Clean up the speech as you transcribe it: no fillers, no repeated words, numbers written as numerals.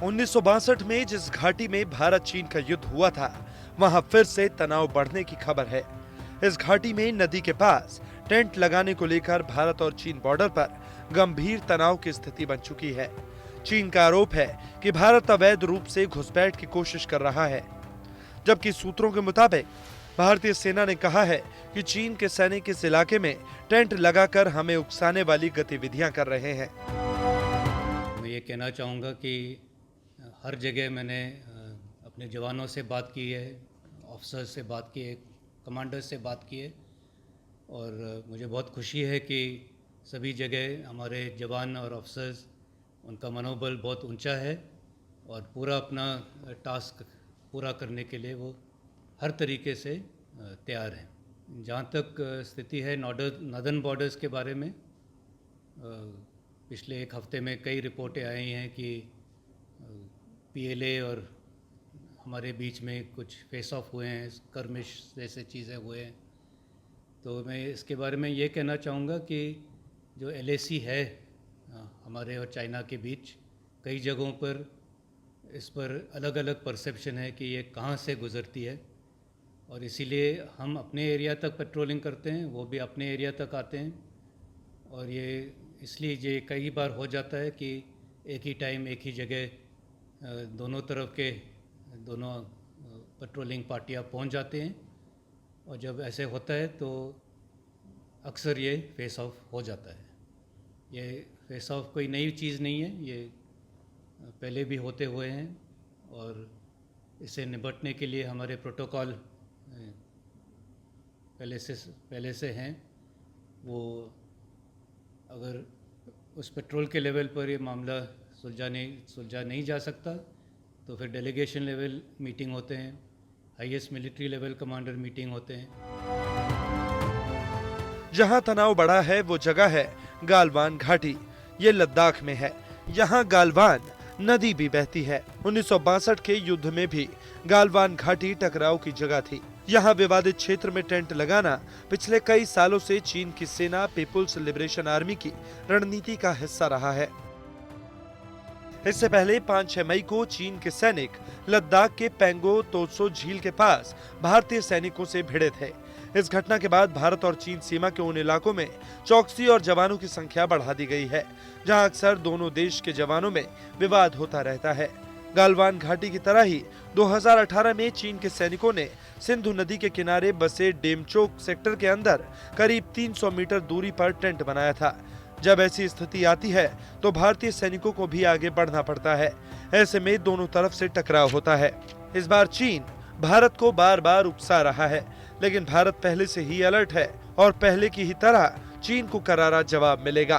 1962 में जिस घाटी में भारत चीन का युद्ध हुआ था, वहां फिर से तनाव बढ़ने की खबर है। इस घाटी में नदी के पास टेंट लगाने को लेकर भारत और चीन बॉर्डर पर गंभीर तनाव की स्थिति बन चुकी है। चीन का आरोप है कि भारत अवैध रूप से घुसपैठ की कोशिश कर रहा है, जबकि सूत्रों के मुताबिक भारतीय सेना ने कहा है कि चीन के सैनिक इस इलाके में टेंट लगाकर हमें उकसाने वाली गतिविधियां कर रहे हैं। मैं ये कहना चाहूँगा कि हर जगह मैंने अपने जवानों से बात की है, ऑफिसर से बात की है, कमांडर से बात की है, और मुझे बहुत खुशी है कि सभी जगह हमारे जवान और ऑफिसर्स, उनका मनोबल बहुत ऊंचा है और पूरा अपना टास्क पूरा करने के लिए वो हर तरीके से तैयार हैं। जहाँ तक स्थिति है नॉर्दर्न बॉर्डर्स के बारे में, पिछले एक हफ्ते में कई रिपोर्टें आई हैं कि पीएलए और हमारे बीच में कुछ फेस ऑफ हुए हैं, skirmish जैसे चीज़ें हुए हैं। तो मैं इसके बारे में ये कहना चाहूँगा कि जो एलएसी है हमारे और चाइना के बीच, कई जगहों पर इस पर अलग अलग परसेप्शन है कि ये कहाँ से गुज़रती है, और इसीलिए हम अपने एरिया तक पेट्रोलिंग करते हैं, वो भी अपने एरिया तक आते हैं। और ये इसलिए ये कई बार हो जाता है कि एक ही टाइम एक ही जगह दोनों तरफ के दोनों पेट्रोलिंग पार्टियाँ पहुंच जाते हैं, और जब ऐसे होता है तो अक्सर ये फेस ऑफ हो जाता है। ये फेस ऑफ कोई नई चीज़ नहीं है, ये पहले भी होते हुए हैं, और इससे निपटने के लिए हमारे प्रोटोकॉल पहले से हैं। वो अगर उस पेट्रोल के लेवल पर ये मामला सुलझा नहीं जा सकता तो फिर डेलीगेशन लेवल मीटिंग होते हैं, highest military level commander meeting होते हैं। जहां तनाव बढ़ा है वो जगह है गालवान घाटी। ये लद्दाख में है। यहाँ गालवान नदी भी बहती है। 1962 के युद्ध में भी गालवान घाटी टकराव की जगह थी। यहाँ विवादित क्षेत्र में टेंट लगाना पिछले कई सालों से चीन की सेना पीपुल्स लिबरेशन आर्मी की रणनीति का हिस्सा रहा है। इससे पहले 5-6 मई को चीन के सैनिक लद्दाख के पेंगो तोत्सो झील के पास भारतीय सैनिकों से भिड़े थे। इस घटना के बाद भारत और चीन सीमा के उन इलाकों में चौकसी और जवानों की संख्या बढ़ा दी गई है, जहां अक्सर दोनों देश के जवानों में विवाद होता रहता है। गालवान घाटी की तरह ही 2018 में चीन के सैनिकों ने सिंधु नदी के किनारे बसे डेमचोक सेक्टर के अंदर करीब 300 मीटर दूरी पर टेंट बनाया था। जब ऐसी स्थिति आती है तो भारतीय सैनिकों को भी आगे बढ़ना पड़ता है। ऐसे में दोनों तरफ से टकराव होता है। इस बार चीन भारत को बार बार उकसा रहा है, लेकिन भारत पहले से ही अलर्ट है और पहले की ही तरह चीन को करारा जवाब मिलेगा।